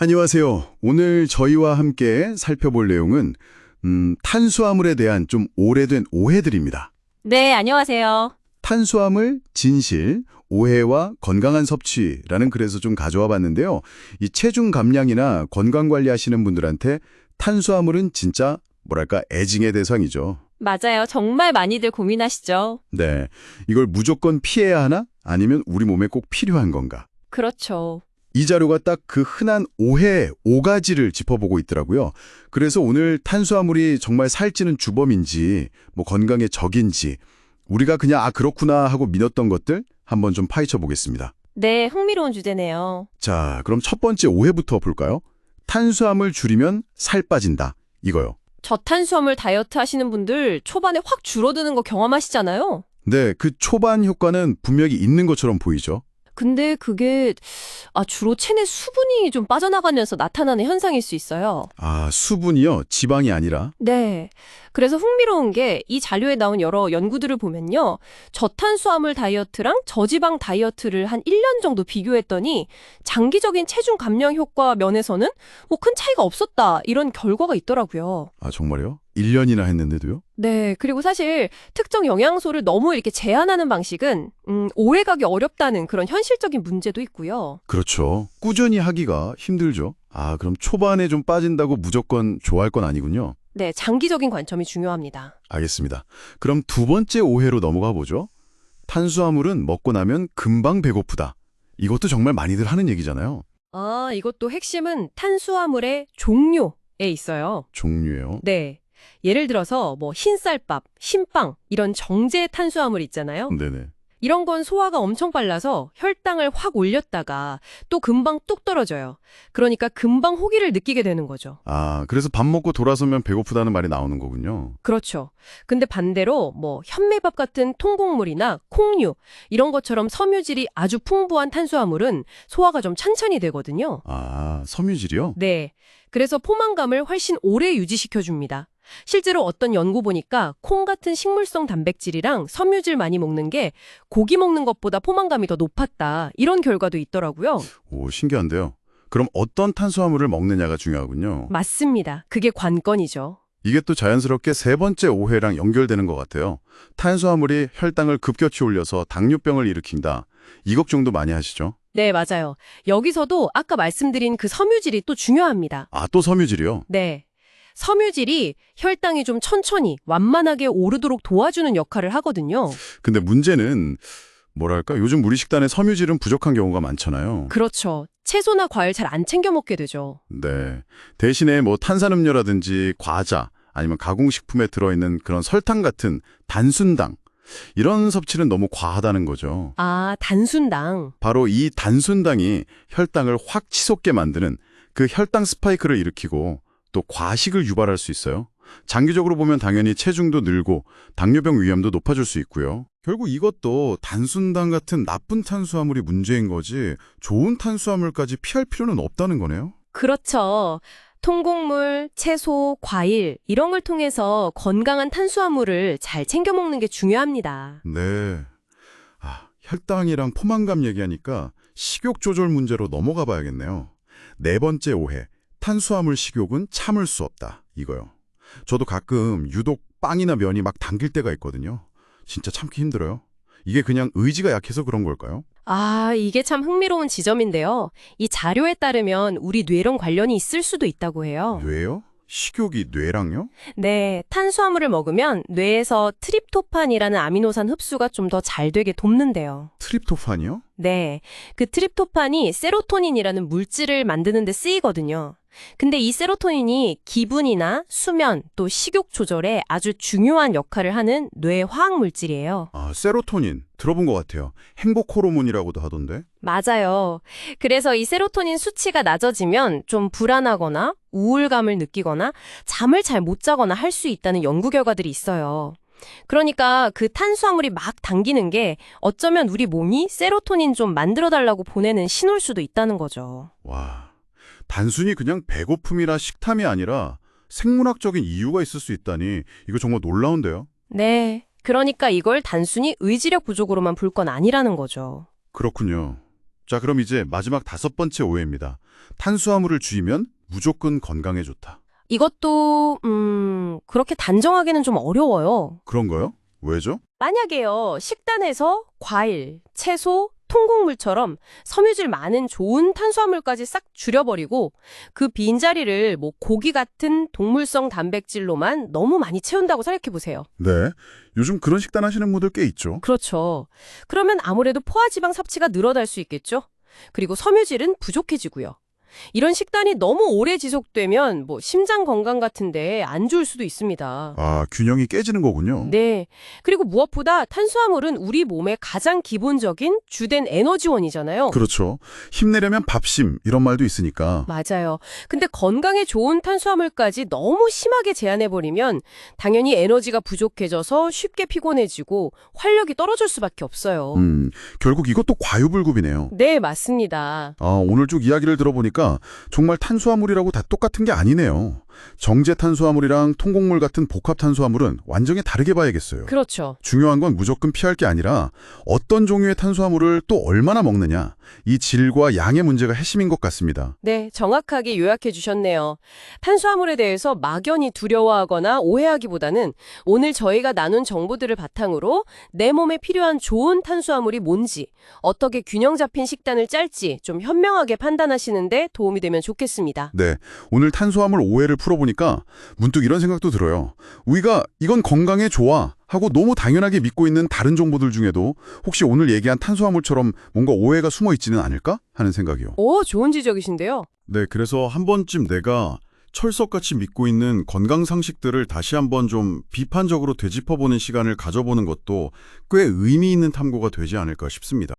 안녕하세요. 오늘 저희와 함께 살펴볼 내용은 탄수화물에 대한 좀 오래된 오해들입니다. 네, 안녕하세요. 탄수화물, 진실, 오해와 건강한 섭취라는 글에서 좀 가져와 봤는데요. 이 체중 감량이나 건강 관리하시는 분들한테 탄수화물은 진짜 뭐랄까 애증의 대상이죠. 맞아요. 정말 많이들 고민하시죠. 네. 이걸 무조건 피해야 하나? 아니면 우리 몸에 꼭 필요한 건가? 그렇죠. 이 자료가 딱 그 흔한 오해 5가지를 짚어보고 있더라고요. 그래서 오늘 탄수화물이 정말 살찌는 주범인지, 뭐 건강의 적인지, 우리가 그냥 그렇구나 하고 믿었던 것들 한번 좀 파헤쳐 보겠습니다. 네, 흥미로운 주제네요. 자, 그럼 첫 번째 오해부터 볼까요? 탄수화물 줄이면 살 빠진다. 이거요. 저탄수화물 다이어트 하시는 분들 초반에 확 줄어드는 거 경험하시잖아요. 네, 그 초반 효과는 분명히 있는 것처럼 보이죠. 근데 그게 주로 체내 수분이 좀 빠져나가면서 나타나는 현상일 수 있어요. 수분이요? 지방이 아니라? 네. 그래서 흥미로운 게 이 자료에 나온 여러 연구들을 보면요. 저탄수화물 다이어트랑 저지방 다이어트를 한 1년 정도 비교했더니 장기적인 체중 감량 효과 면에서는 뭐 큰 차이가 없었다. 이런 결과가 있더라고요. 정말요? 1년이나 했는데도요? 네. 그리고 사실 특정 영양소를 너무 이렇게 제한하는 방식은 오해가기 어렵다는 그런 현실적인 문제도 있고요. 그렇죠. 꾸준히 하기가 힘들죠. 그럼 초반에 좀 빠진다고 무조건 좋아할 건 아니군요. 네. 장기적인 관점이 중요합니다. 알겠습니다. 그럼 두 번째 오해로 넘어가 보죠. 탄수화물은 먹고 나면 금방 배고프다. 이것도 정말 많이들 하는 얘기잖아요. 이것도 핵심은 탄수화물의 종류에 있어요. 종류예요. 네. 예를 들어서 뭐 흰쌀밥, 흰빵 이런 정제 탄수화물 있잖아요. 네네. 이런 건 소화가 엄청 빨라서 혈당을 확 올렸다가 또 금방 뚝 떨어져요. 그러니까 금방 호기를 느끼게 되는 거죠. 그래서 밥 먹고 돌아서면 배고프다는 말이 나오는 거군요. 그렇죠. 근데 반대로 뭐 현미밥 같은 통곡물이나 콩류 이런 것처럼 섬유질이 아주 풍부한 탄수화물은 소화가 좀 찬찬히 되거든요. 섬유질이요? 네. 그래서 포만감을 훨씬 오래 유지시켜줍니다. 실제로 어떤 연구 보니까 콩 같은 식물성 단백질이랑 섬유질 많이 먹는 게 고기 먹는 것보다 포만감이 더 높았다. 이런 결과도 있더라고요. 오, 신기한데요. 그럼 어떤 탄수화물을 먹느냐가 중요하군요. 맞습니다. 그게 관건이죠. 이게 또 자연스럽게 세 번째 오해랑 연결되는 것 같아요. 탄수화물이 혈당을 급격히 올려서 당뇨병을 일으킨다. 이 걱정도 많이 하시죠? 네, 맞아요. 여기서도 아까 말씀드린 그 섬유질이 또 중요합니다. 또 섬유질이요? 네. 섬유질이 혈당이 좀 천천히 완만하게 오르도록 도와주는 역할을 하거든요. 근데 문제는 뭐랄까 요즘 우리 식단에 섬유질은 부족한 경우가 많잖아요. 그렇죠. 채소나 과일 잘 안 챙겨 먹게 되죠. 네. 대신에 뭐 탄산음료라든지 과자 아니면 가공식품에 들어있는 그런 설탕 같은 단순당 이런 섭취는 너무 과하다는 거죠. 단순당. 바로 이 단순당이 혈당을 확 치솟게 만드는 그 혈당 스파이크를 일으키고 또 과식을 유발할 수 있어요. 장기적으로 보면 당연히 체중도 늘고 당뇨병 위험도 높아질 수 있고요. 결국 이것도 단순당 같은 나쁜 탄수화물이 문제인 거지 좋은 탄수화물까지 피할 필요는 없다는 거네요. 그렇죠. 통곡물, 채소, 과일 이런 걸 통해서 건강한 탄수화물을 잘 챙겨 먹는 게 중요합니다. 네. 혈당이랑 포만감 얘기하니까 식욕 조절 문제로 넘어가 봐야겠네요. 네 번째 오해. 탄수화물 식욕은 참을 수 없다. 이거요. 저도 가끔 유독 빵이나 면이 막 당길 때가 있거든요. 진짜 참기 힘들어요. 이게 그냥 의지가 약해서 그런 걸까요? 이게 참 흥미로운 지점인데요. 이 자료에 따르면 우리 뇌랑 관련이 있을 수도 있다고 해요. 뇌요? 식욕이 뇌랑요? 네, 탄수화물을 먹으면 뇌에서 트립토판이라는 아미노산 흡수가 좀 더 잘 되게 돕는데요. 트립토판이요? 네, 그 트립토판이 세로토닌이라는 물질을 만드는 데 쓰이거든요. 근데 이 세로토닌이 기분이나 수면 또 식욕 조절에 아주 중요한 역할을 하는 뇌 화학 물질이에요. 세로토닌. 들어본 것 같아요. 행복 호르몬이라고도 하던데. 맞아요. 그래서 이 세로토닌 수치가 낮아지면 좀 불안하거나 우울감을 느끼거나 잠을 잘 못 자거나 할 수 있다는 연구 결과들이 있어요. 그러니까 그 탄수화물이 막 당기는 게 어쩌면 우리 몸이 세로토닌 좀 만들어달라고 보내는 신호일 수도 있다는 거죠. 와, 단순히 그냥 배고픔이나 식탐이 아니라 생물학적인 이유가 있을 수 있다니 이거 정말 놀라운데요. 네. 그러니까 이걸 단순히 의지력 부족으로만 볼 건 아니라는 거죠. 그렇군요. 자, 그럼 이제 마지막 5번째 오해입니다. 탄수화물을 줄이면 무조건 건강에 좋다. 이것도 그렇게 단정하기는 좀 어려워요. 그런가요? 왜죠? 만약에요, 식단에서 과일, 채소, 통곡물처럼 섬유질 많은 좋은 탄수화물까지 싹 줄여버리고 그 빈자리를 뭐 고기 같은 동물성 단백질로만 너무 많이 채운다고 생각해보세요. 네. 요즘 그런 식단 하시는 분들 꽤 있죠. 그렇죠. 그러면 아무래도 포화지방 섭취가 늘어날 수 있겠죠? 그리고 섬유질은 부족해지고요. 이런 식단이 너무 오래 지속되면 뭐 심장 건강 같은데 안 좋을 수도 있습니다. 아, 균형이 깨지는 거군요. 네. 그리고 무엇보다 탄수화물은 우리 몸의 가장 기본적인 주된 에너지원이잖아요. 그렇죠. 힘내려면 밥심 이런 말도 있으니까. 맞아요. 근데 건강에 좋은 탄수화물까지 너무 심하게 제한해버리면 당연히 에너지가 부족해져서 쉽게 피곤해지고 활력이 떨어질 수밖에 없어요. 결국 이것도 과유불급이네요. 네, 맞습니다. 아, 오늘 쭉 이야기를 들어보니까 정말 탄수화물이라고 다 똑같은 게 아니네요. 정제 탄수화물이랑 통곡물 같은 복합 탄수화물은 완전히 다르게 봐야겠어요. 그렇죠. 중요한 건 무조건 피할 게 아니라 어떤 종류의 탄수화물을 또 얼마나 먹느냐, 이 질과 양의 문제가 핵심인 것 같습니다. 네, 정확하게 요약해 주셨네요. 탄수화물에 대해서 막연히 두려워하거나 오해하기보다는 오늘 저희가 나눈 정보들을 바탕으로 내 몸에 필요한 좋은 탄수화물이 뭔지, 어떻게 균형 잡힌 식단을 짤지 좀 현명하게 판단하시는데 도움이 되면 좋겠습니다. 네, 오늘 탄수화물 오해를 풀어보니까 문득 이런 생각도 들어요. 우리가 이건 건강에 좋아 하고 너무 당연하게 믿고 있는 다른 정보들 중에도 혹시 오늘 얘기한 탄수화물처럼 뭔가 오해가 숨어 있지는 않을까 하는 생각이요. 오, 좋은 지적이신데요. 네, 그래서 한 번쯤 내가 철석같이 믿고 있는 건강 상식들을 다시 한번 좀 비판적으로 되짚어보는 시간을 가져보는 것도 꽤 의미 있는 탐구가 되지 않을까 싶습니다.